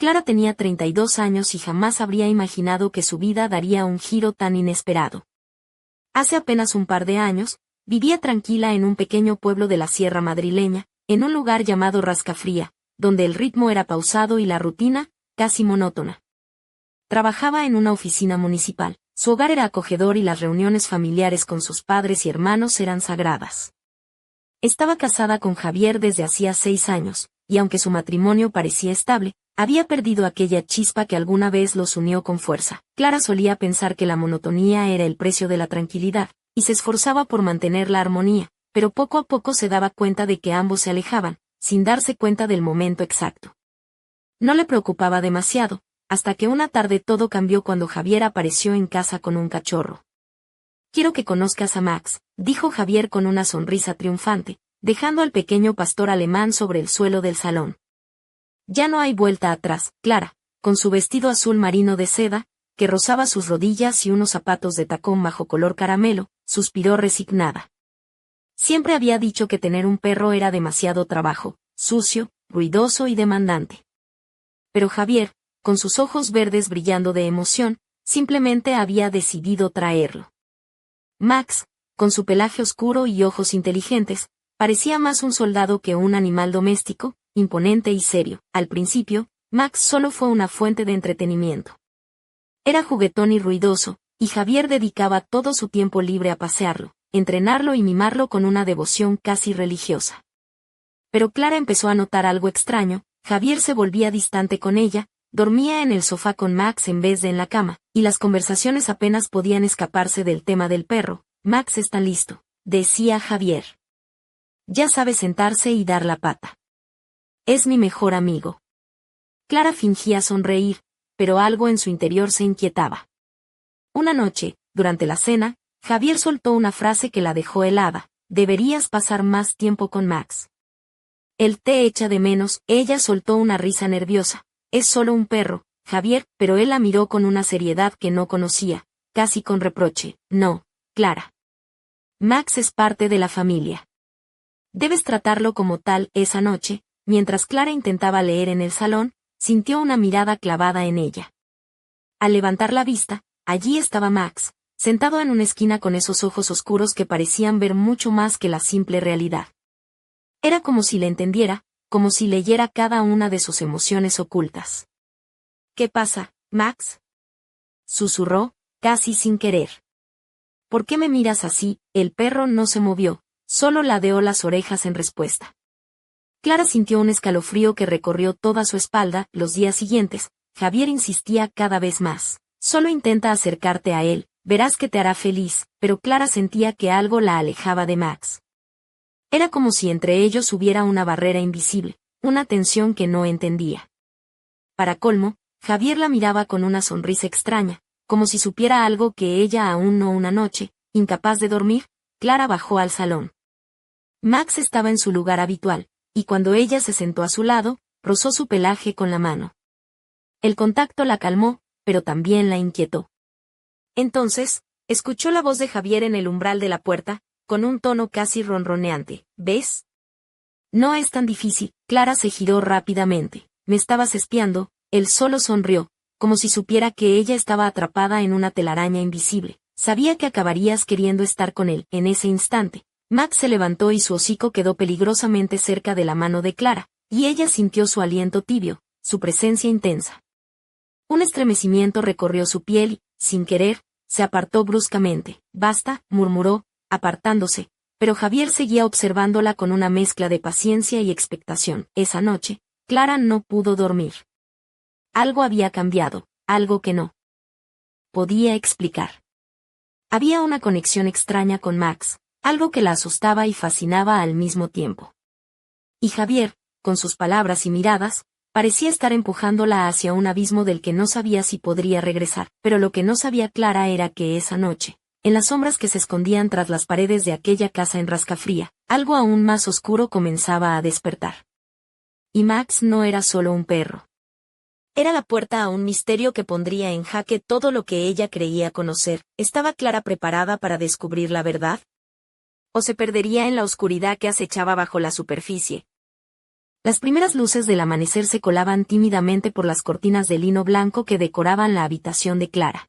Clara tenía 32 años y jamás habría imaginado que su vida daría un giro tan inesperado. Hace apenas un par de años, vivía tranquila en un pequeño pueblo de la sierra madrileña, en un lugar llamado Rascafría, donde el ritmo era pausado y la rutina, casi monótona. Trabajaba en una oficina municipal, su hogar era acogedor y las reuniones familiares con sus padres y hermanos eran sagradas. Estaba casada con Javier desde hacía 6 años, y aunque su matrimonio parecía estable, había perdido aquella chispa que alguna vez los unió con fuerza. Clara solía pensar que la monotonía era el precio de la tranquilidad, y se esforzaba por mantener la armonía, pero poco a poco se daba cuenta de que ambos se alejaban, sin darse cuenta del momento exacto. No le preocupaba demasiado, hasta que una tarde todo cambió cuando Javier apareció en casa con un cachorro. «Quiero que conozcas a Max», dijo Javier con una sonrisa triunfante, dejando al pequeño pastor alemán sobre el suelo del salón. Ya no hay vuelta atrás. Clara, con su vestido azul marino de seda, que rozaba sus rodillas y unos zapatos de tacón bajo color caramelo, suspiró resignada. Siempre había dicho que tener un perro era demasiado trabajo, sucio, ruidoso y demandante. Pero Javier, con sus ojos verdes brillando de emoción, simplemente había decidido traerlo. Max, con su pelaje oscuro y ojos inteligentes, parecía más un soldado que un animal doméstico, imponente y serio. Al principio, Max solo fue una fuente de entretenimiento. Era juguetón y ruidoso, y Javier dedicaba todo su tiempo libre a pasearlo, entrenarlo y mimarlo con una devoción casi religiosa. Pero Clara empezó a notar algo extraño. Javier se volvía distante con ella, dormía en el sofá con Max en vez de en la cama, y las conversaciones apenas podían escaparse del tema del perro. «Max está listo», decía Javier. «Ya sabe sentarse y dar la pata. Es mi mejor amigo». Clara fingía sonreír, pero algo en su interior se inquietaba. Una noche, durante la cena, Javier soltó una frase que la dejó helada: «Deberías pasar más tiempo con Max. Él te echa de menos». Ella soltó una risa nerviosa. «Es solo un perro, Javier», pero él la miró con una seriedad que no conocía, casi con reproche. «No, Clara. Max es parte de la familia. Debes tratarlo como tal». Esa noche, mientras Clara intentaba leer en el salón, sintió una mirada clavada en ella. Al levantar la vista, allí estaba Max, sentado en una esquina con esos ojos oscuros que parecían ver mucho más que la simple realidad. Era como si le entendiera, como si leyera cada una de sus emociones ocultas. «¿Qué pasa, Max?», susurró, casi sin querer. «¿Por qué me miras así?». El perro no se movió, solo ladeó las orejas en respuesta. Clara sintió un escalofrío que recorrió toda su espalda. Los días siguientes, Javier insistía cada vez más: «Solo intenta acercarte a él, verás que te hará feliz», pero Clara sentía que algo la alejaba de Max. Era como si entre ellos hubiera una barrera invisible, una tensión que no entendía. Para colmo, Javier la miraba con una sonrisa extraña, como si supiera algo que ella aún no. Una noche, incapaz de dormir, Clara bajó al salón. Max estaba en su lugar habitual, y cuando ella se sentó a su lado, rozó su pelaje con la mano. El contacto la calmó, pero también la inquietó. Entonces, escuchó la voz de Javier en el umbral de la puerta, con un tono casi ronroneante. «¿Ves? No es tan difícil». Clara se giró rápidamente. «Me estabas espiando». Él solo sonrió, como si supiera que ella estaba atrapada en una telaraña invisible. «Sabía que acabarías queriendo estar con él». En ese instante, Max se levantó y su hocico quedó peligrosamente cerca de la mano de Clara, y ella sintió su aliento tibio, su presencia intensa. Un estremecimiento recorrió su piel y, sin querer, se apartó bruscamente. «Basta», murmuró, apartándose, pero Javier seguía observándola con una mezcla de paciencia y expectación. Esa noche, Clara no pudo dormir. Algo había cambiado, algo que no podía explicar. Había una conexión extraña con Max, algo que la asustaba y fascinaba al mismo tiempo. Y Javier, con sus palabras y miradas, parecía estar empujándola hacia un abismo del que no sabía si podría regresar. Pero lo que no sabía Clara era que esa noche, en las sombras que se escondían tras las paredes de aquella casa en Rascafría, algo aún más oscuro comenzaba a despertar. Y Max no era solo un perro. Era la puerta a un misterio que pondría en jaque todo lo que ella creía conocer. ¿Estaba Clara preparada para descubrir la verdad? ¿O se perdería en la oscuridad que acechaba bajo la superficie? Las primeras luces del amanecer se colaban tímidamente por las cortinas de lino blanco que decoraban la habitación de Clara.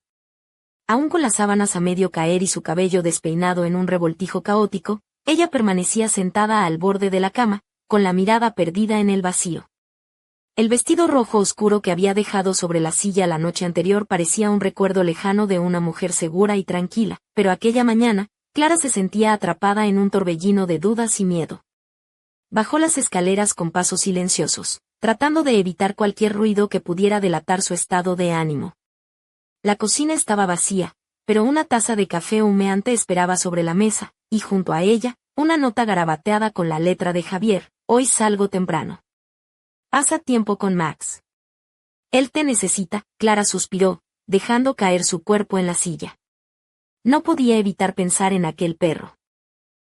Aún con las sábanas a medio caer y su cabello despeinado en un revoltijo caótico, ella permanecía sentada al borde de la cama, con la mirada perdida en el vacío. El vestido rojo oscuro que había dejado sobre la silla la noche anterior parecía un recuerdo lejano de una mujer segura y tranquila, pero aquella mañana, Clara se sentía atrapada en un torbellino de dudas y miedo. Bajó las escaleras con pasos silenciosos, tratando de evitar cualquier ruido que pudiera delatar su estado de ánimo. La cocina estaba vacía, pero una taza de café humeante esperaba sobre la mesa, y junto a ella, una nota garabateada con la letra de Javier: hoy salgo temprano. Pasa tiempo con Max. Él te necesita, Clara suspiró, dejando caer su cuerpo en la silla. No podía evitar pensar en aquel perro.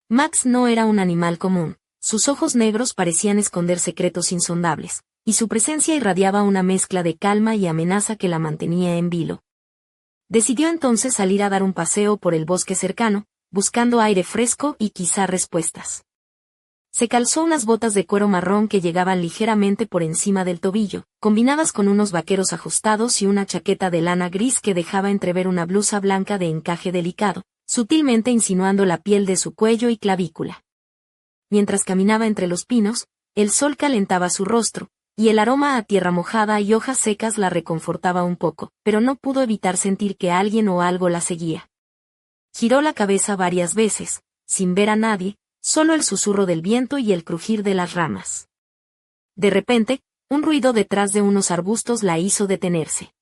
Max no era un animal común. Sus ojos negros parecían esconder secretos insondables, y su presencia irradiaba una mezcla de calma y amenaza que la mantenía en vilo. Decidió entonces salir a dar un paseo por el bosque cercano, buscando aire fresco y quizá respuestas. Se calzó unas botas de cuero marrón que llegaban ligeramente por encima del tobillo, combinadas con unos vaqueros ajustados y una chaqueta de lana gris que dejaba entrever una blusa blanca de encaje delicado, sutilmente insinuando la piel de su cuello y clavícula. Mientras caminaba entre los pinos, el sol calentaba su rostro, y el aroma a tierra mojada y hojas secas la reconfortaba un poco, pero no pudo evitar sentir que alguien o algo la seguía. Giró la cabeza varias veces, sin ver a nadie, solo el susurro del viento y el crujir de las ramas. De repente, un ruido detrás de unos arbustos la hizo detenerse.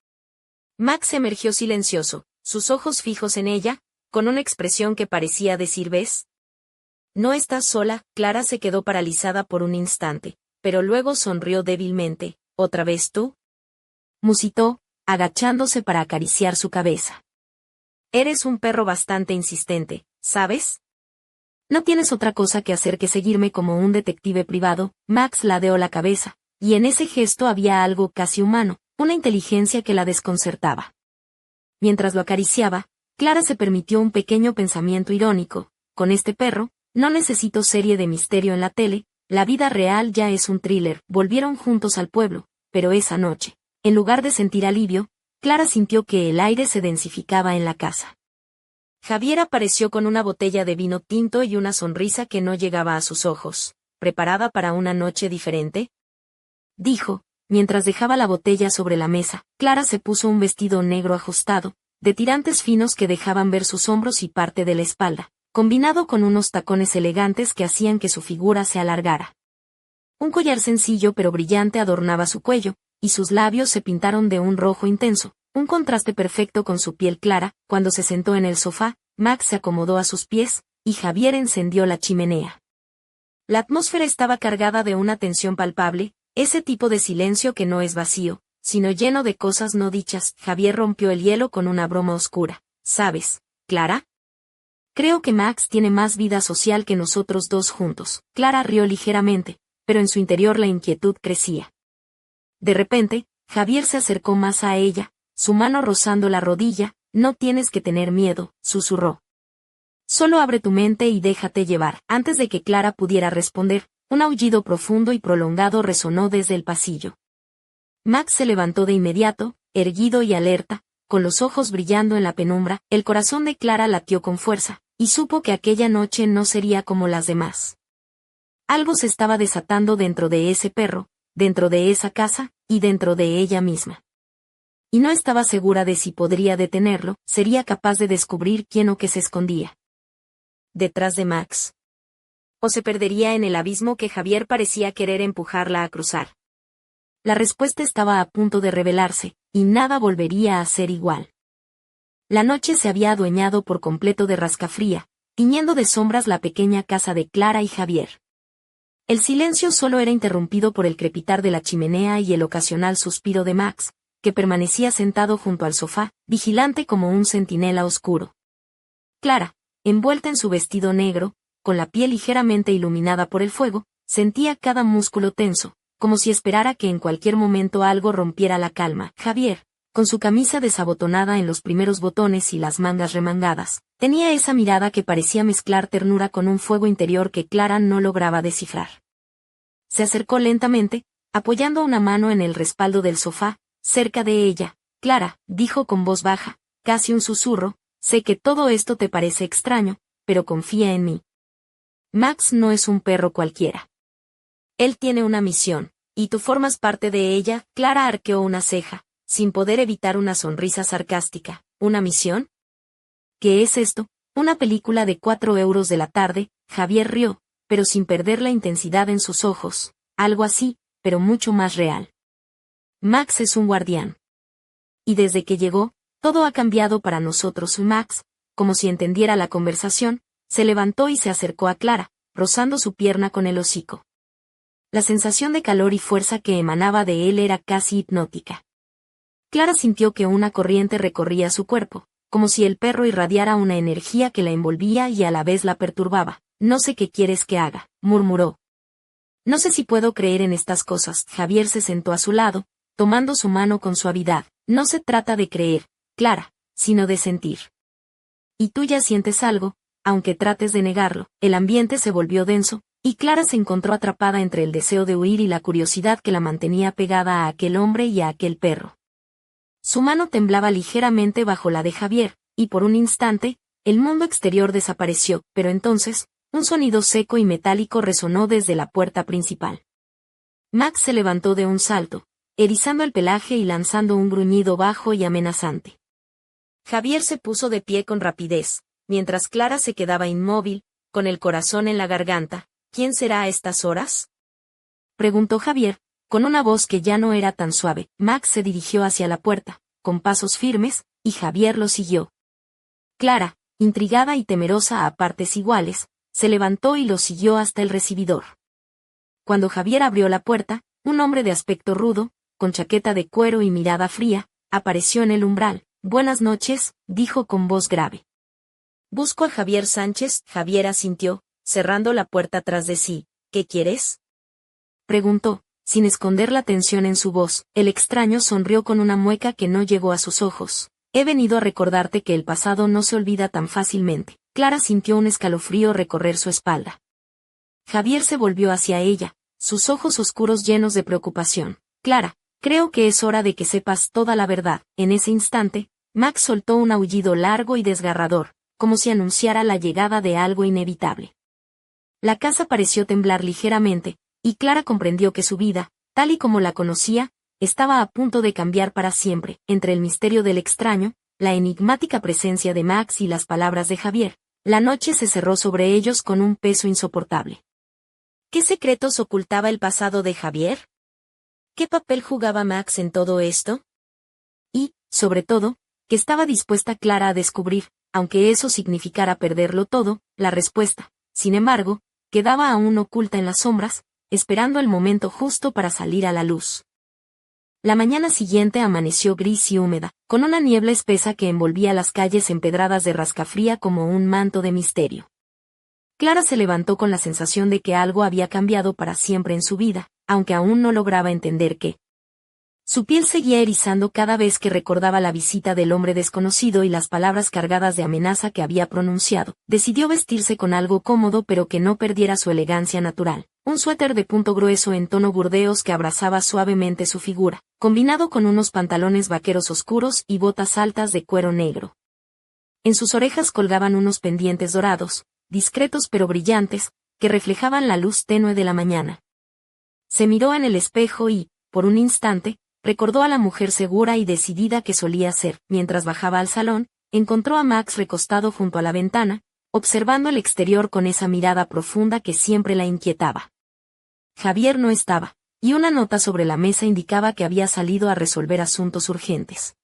Max emergió silencioso, sus ojos fijos en ella, con una expresión que parecía decir: ¿ves? No estás sola. Clara se quedó paralizada por un instante, pero luego sonrió débilmente. ¿Otra vez tú?, musitó, agachándose para acariciar su cabeza. Eres un perro bastante insistente, ¿sabes? No tienes otra cosa que hacer que seguirme como un detective privado. Max ladeó la cabeza, y en ese gesto había algo casi humano, una inteligencia que la desconcertaba. Mientras lo acariciaba, Clara se permitió un pequeño pensamiento irónico: con este perro, no necesito serie de misterio en la tele, la vida real ya es un thriller. Volvieron juntos al pueblo, pero esa noche, en lugar de sentir alivio, Clara sintió que el aire se densificaba en la casa. Javier apareció con una botella de vino tinto y una sonrisa que no llegaba a sus ojos. ¿Preparada para una noche diferente?, dijo, mientras dejaba la botella sobre la mesa. Clara se puso un vestido negro ajustado, de tirantes finos que dejaban ver sus hombros y parte de la espalda, combinado con unos tacones elegantes que hacían que su figura se alargara. Un collar sencillo pero brillante adornaba su cuello, y sus labios se pintaron de un rojo intenso, un contraste perfecto con su piel clara. Cuando se sentó en el sofá, Max se acomodó a sus pies, y Javier encendió la chimenea. La atmósfera estaba cargada de una tensión palpable, ese tipo de silencio que no es vacío, sino lleno de cosas no dichas. Javier rompió el hielo con una broma oscura. ¿Sabes, Clara? Creo que Max tiene más vida social que nosotros dos juntos. Clara rió ligeramente, pero en su interior la inquietud crecía. De repente, Javier se acercó más a ella, su mano rozando la rodilla. No tienes que tener miedo, susurró. Solo abre tu mente y déjate llevar. Antes de que Clara pudiera responder, un aullido profundo y prolongado resonó desde el pasillo. Max se levantó de inmediato, erguido y alerta, con los ojos brillando en la penumbra. El corazón de Clara latió con fuerza, y supo que aquella noche no sería como las demás. Algo se estaba desatando dentro de ese perro, dentro de esa casa, y dentro de ella misma. Y no estaba segura de si podría detenerlo, sería capaz de descubrir quién o qué se escondía detrás de Max. O se perdería en el abismo que Javier parecía querer empujarla a cruzar. La respuesta estaba a punto de revelarse, y nada volvería a ser igual. La noche se había adueñado por completo de rascafría, tiñendo de sombras la pequeña casa de Clara y Javier. El silencio solo era interrumpido por el crepitar de la chimenea y el ocasional suspiro de Max, que permanecía sentado junto al sofá, vigilante como un centinela oscuro. Clara, envuelta en su vestido negro, con la piel ligeramente iluminada por el fuego, sentía cada músculo tenso, como si esperara que en cualquier momento algo rompiera la calma. Javier, con su camisa desabotonada en los primeros botones y las mangas remangadas, tenía esa mirada que parecía mezclar ternura con un fuego interior que Clara no lograba descifrar. se acercó lentamente, apoyando una mano en el respaldo del sofá, cerca de ella. Clara, dijo con voz baja, casi un susurro, sé que todo esto te parece extraño, pero confía en mí. Max no es un perro cualquiera. Él tiene una misión, y tú formas parte de ella. Clara arqueó una ceja, sin poder evitar una sonrisa sarcástica. ¿Una misión? ¿Qué es esto? Una película de 4 euros de la tarde. Javier rió, pero sin perder la intensidad en sus ojos. Algo así, pero mucho más real. Max es un guardián. Y desde que llegó, todo ha cambiado para nosotros. Max, como si entendiera la conversación, se levantó y se acercó a Clara, rozando su pierna con el hocico. La sensación de calor y fuerza que emanaba de él era casi hipnótica. Clara sintió que una corriente recorría su cuerpo, como si el perro irradiara una energía que la envolvía y a la vez la perturbaba. No sé qué quieres que haga, murmuró. No sé si puedo creer en estas cosas. Javier se sentó a su lado, tomando su mano con suavidad. No se trata de creer, Clara, sino de sentir. Y tú ya sientes algo, aunque trates de negarlo. El ambiente se volvió denso, y Clara se encontró atrapada entre el deseo de huir y la curiosidad que la mantenía pegada a aquel hombre y a aquel perro. Su mano temblaba ligeramente bajo la de Javier, y por un instante, el mundo exterior desapareció, pero entonces, un sonido seco y metálico resonó desde la puerta principal. Max se levantó de un salto, erizando el pelaje y lanzando un gruñido bajo y amenazante. Javier se puso de pie con rapidez, mientras Clara se quedaba inmóvil, con el corazón en la garganta. ¿Quién será a estas horas?, preguntó Javier, con una voz que ya no era tan suave. Max se dirigió hacia la puerta, con pasos firmes, y Javier lo siguió. Clara, intrigada y temerosa a partes iguales, se levantó y lo siguió hasta el recibidor. Cuando Javier abrió la puerta, un hombre de aspecto rudo, con chaqueta de cuero y mirada fría, apareció en el umbral. Buenas noches, dijo con voz grave. Busco a Javier Sánchez. Javier asintió, cerrando la puerta tras de sí. ¿Qué quieres?, preguntó, sin esconder la tensión en su voz. El extraño sonrió con una mueca que no llegó a sus ojos. He venido a recordarte que el pasado no se olvida tan fácilmente. Clara sintió un escalofrío recorrer su espalda. Javier se volvió hacia ella, sus ojos oscuros llenos de preocupación. Clara, creo que es hora de que sepas toda la verdad. En ese instante, Max soltó un aullido largo y desgarrador, como si anunciara la llegada de algo inevitable. La casa pareció temblar ligeramente, y Clara comprendió que su vida, tal y como la conocía, estaba a punto de cambiar para siempre. Entre el misterio del extraño, la enigmática presencia de Max y las palabras de Javier, la noche se cerró sobre ellos con un peso insoportable. ¿Qué secretos ocultaba el pasado de Javier? ¿Qué papel jugaba Max en todo esto? Y, sobre todo, ¿qué estaba dispuesta Clara a descubrir, aunque eso significara perderlo todo? La respuesta, sin embargo, quedaba aún oculta en las sombras, esperando el momento justo para salir a la luz. La mañana siguiente amaneció gris y húmeda, con una niebla espesa que envolvía las calles empedradas de rascafría como un manto de misterio. Clara se levantó con la sensación de que algo había cambiado para siempre en su vida, aunque aún no lograba entender qué. Su piel seguía erizando cada vez que recordaba la visita del hombre desconocido y las palabras cargadas de amenaza que había pronunciado. Decidió vestirse con algo cómodo pero que no perdiera su elegancia natural. Un suéter de punto grueso en tono burdeos que abrazaba suavemente su figura, combinado con unos pantalones vaqueros oscuros y botas altas de cuero negro. En sus orejas colgaban unos pendientes dorados, discretos pero brillantes, que reflejaban la luz tenue de la mañana. Se miró en el espejo y, por un instante, recordó a la mujer segura y decidida que solía ser. Mientras bajaba al salón, encontró a Max recostado junto a la ventana, observando el exterior con esa mirada profunda que siempre la inquietaba. Javier no estaba, y una nota sobre la mesa indicaba que había salido a resolver asuntos urgentes.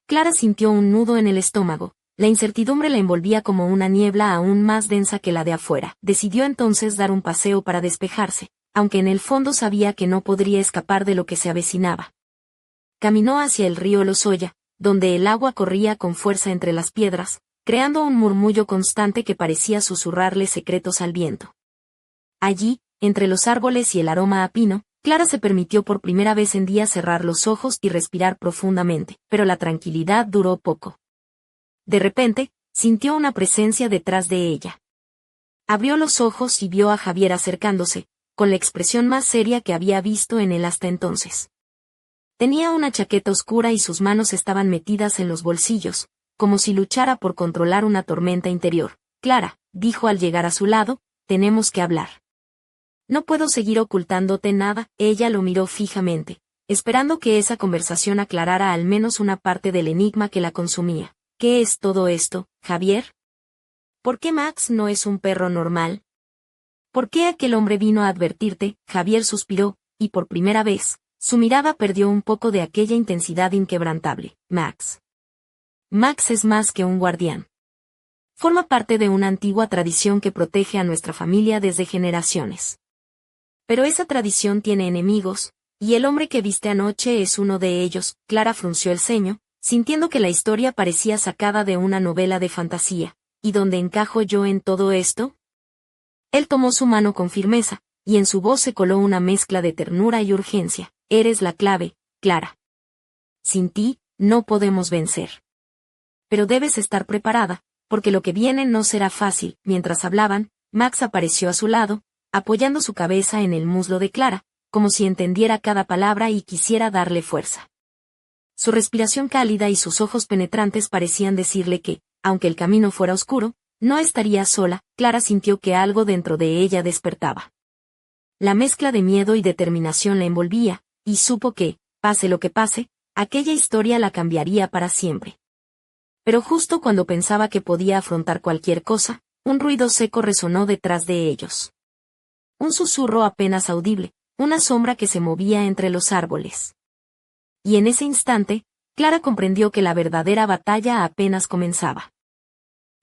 Clara sintió un nudo en el estómago, la incertidumbre la envolvía como una niebla aún más densa que la de afuera. Decidió entonces dar un paseo para despejarse, aunque en el fondo sabía que no podría escapar de lo que se avecinaba. Caminó hacia el río Lozoya, donde el agua corría con fuerza entre las piedras, creando un murmullo constante que parecía susurrarle secretos al viento. Allí, entre los árboles y el aroma a pino, Clara se permitió por primera vez en días cerrar los ojos y respirar profundamente, pero la tranquilidad duró poco. De repente, sintió una presencia detrás de ella. Abrió los ojos y vio a Javier acercándose, con la expresión más seria que había visto en él hasta entonces. Tenía una chaqueta oscura y sus manos estaban metidas en los bolsillos, como si luchara por controlar una tormenta interior. Clara, dijo al llegar a su lado, tenemos que hablar. No puedo seguir ocultándote nada. Ella lo miró fijamente, esperando que esa conversación aclarara al menos una parte del enigma que la consumía. ¿Qué es todo esto, Javier? ¿Por qué Max no es un perro normal? ¿Por qué aquel hombre vino a advertirte? Javier suspiró, y por primera vez, su mirada perdió un poco de aquella intensidad inquebrantable. Max. Max es más que un guardián. Forma parte de una antigua tradición que protege a nuestra familia desde generaciones. Pero esa tradición tiene enemigos, y el hombre que viste anoche es uno de ellos. Clara frunció el ceño, sintiendo que la historia parecía sacada de una novela de fantasía. ¿Y dónde encajo yo en todo esto? Él tomó su mano con firmeza, y en su voz se coló una mezcla de ternura y urgencia. Eres la clave, Clara. Sin ti, no podemos vencer. Pero debes estar preparada, porque lo que viene no será fácil. Mientras hablaban, Max apareció a su lado, apoyando su cabeza en el muslo de Clara, como si entendiera cada palabra y quisiera darle fuerza. Su respiración cálida y sus ojos penetrantes parecían decirle que, aunque el camino fuera oscuro, no estaría sola. Clara sintió que algo dentro de ella despertaba. La mezcla de miedo y determinación la envolvía, y supo que, pase lo que pase, aquella historia la cambiaría para siempre. Pero justo cuando pensaba que podía afrontar cualquier cosa, un ruido seco resonó detrás de ellos. Un susurro apenas audible, una sombra que se movía entre los árboles. Y en ese instante, Clara comprendió que la verdadera batalla apenas comenzaba.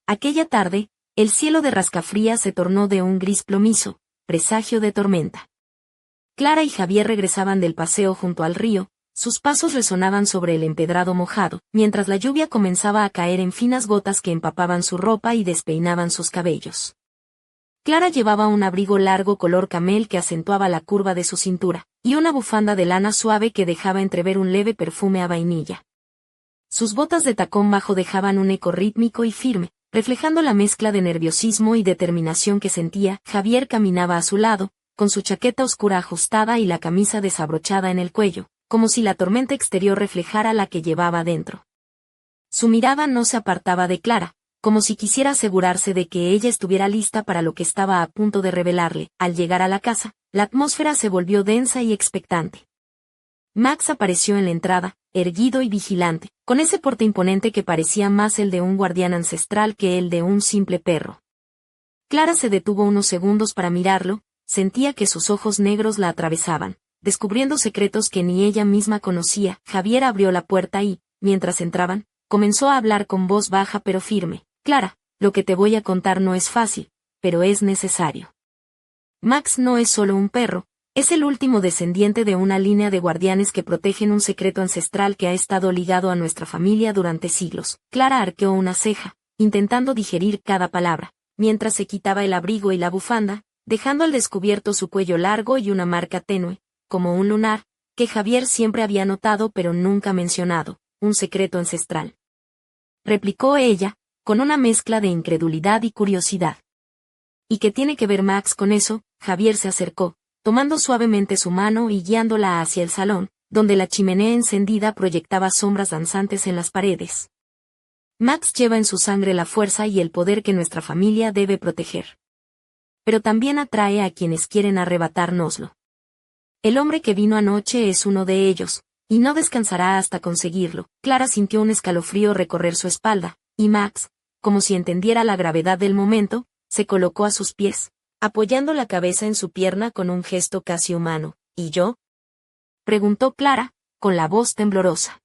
Aquella tarde, el cielo de Rascafría se tornó de un gris plomizo, presagio de tormenta. Clara y Javier regresaban del paseo junto al río, sus pasos resonaban sobre el empedrado mojado, mientras la lluvia comenzaba a caer en finas gotas que empapaban su ropa y despeinaban sus cabellos. Clara llevaba un abrigo largo color camel que acentuaba la curva de su cintura, y una bufanda de lana suave que dejaba entrever un leve perfume a vainilla. Sus botas de tacón bajo dejaban un eco rítmico y firme, reflejando la mezcla de nerviosismo y determinación que sentía. Javier caminaba a su lado, con su chaqueta oscura ajustada y la camisa desabrochada en el cuello, como si la tormenta exterior reflejara la que llevaba dentro. Su mirada no se apartaba de Clara, como si quisiera asegurarse de que ella estuviera lista para lo que estaba a punto de revelarle. Al llegar a la casa, la atmósfera se volvió densa y expectante. Max apareció en la entrada, erguido y vigilante, con ese porte imponente que parecía más el de un guardián ancestral que el de un simple perro. Clara se detuvo unos segundos para mirarlo, sentía que sus ojos negros la atravesaban, descubriendo secretos que ni ella misma conocía. Javier abrió la puerta y, mientras entraban, comenzó a hablar con voz baja pero firme. Clara, lo que te voy a contar no es fácil, pero es necesario. Max no es solo un perro, es el último descendiente de una línea de guardianes que protegen un secreto ancestral que ha estado ligado a nuestra familia durante siglos. Clara arqueó una ceja, intentando digerir cada palabra, mientras se quitaba el abrigo y la bufanda, dejando al descubierto su cuello largo y una marca tenue, como un lunar, que Javier siempre había notado pero nunca mencionado. Un secreto ancestral. Replicó ella, con una mezcla de incredulidad y curiosidad. ¿Y qué tiene que ver Max con eso? Javier se acercó, tomando suavemente su mano y guiándola hacia el salón, donde la chimenea encendida proyectaba sombras danzantes en las paredes. Max lleva en su sangre la fuerza y el poder que nuestra familia debe proteger. Pero también atrae a quienes quieren arrebatárnoslo. El hombre que vino anoche es uno de ellos, y no descansará hasta conseguirlo. Clara sintió un escalofrío recorrer su espalda, y Max, como si entendiera la gravedad del momento, se colocó a sus pies, apoyando la cabeza en su pierna con un gesto casi humano. ¿Y yo? Preguntó Clara, con la voz temblorosa.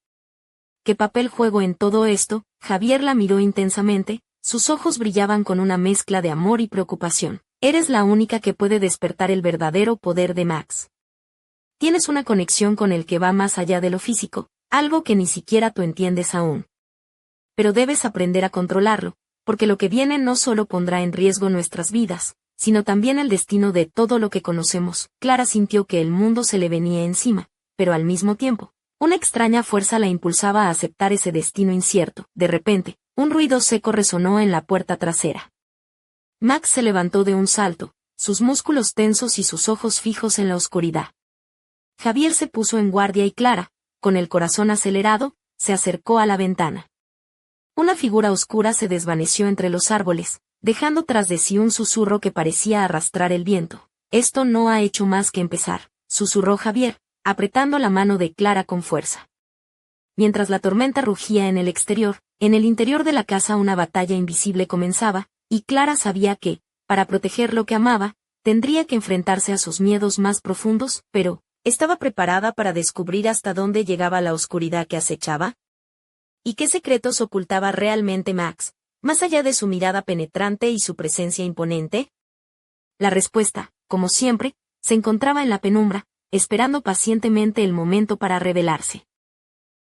¿Qué papel juego en todo esto? Javier la miró intensamente, sus ojos brillaban con una mezcla de amor y preocupación. Eres la única que puede despertar el verdadero poder de Max. Tienes una conexión con el que va más allá de lo físico, algo que ni siquiera tú entiendes aún. Pero debes aprender a controlarlo, porque lo que viene no solo pondrá en riesgo nuestras vidas, sino también el destino de todo lo que conocemos. Clara sintió que el mundo se le venía encima, pero al mismo tiempo, una extraña fuerza la impulsaba a aceptar ese destino incierto. De repente, un ruido seco resonó en la puerta trasera. Max se levantó de un salto, sus músculos tensos y sus ojos fijos en la oscuridad. Javier se puso en guardia y Clara, con el corazón acelerado, se acercó a la ventana. Una figura oscura se desvaneció entre los árboles, dejando tras de sí un susurro que parecía arrastrar el viento. Esto no ha hecho más que empezar, susurró Javier, apretando la mano de Clara con fuerza. Mientras la tormenta rugía en el interior de la casa una batalla invisible comenzaba, y Clara sabía que, para proteger lo que amaba, tendría que enfrentarse a sus miedos más profundos, pero, ¿estaba preparada para descubrir hasta dónde llegaba la oscuridad que acechaba? ¿Y qué secretos ocultaba realmente Max, más allá de su mirada penetrante y su presencia imponente? La respuesta, como siempre, se encontraba en la penumbra, esperando pacientemente el momento para revelarse.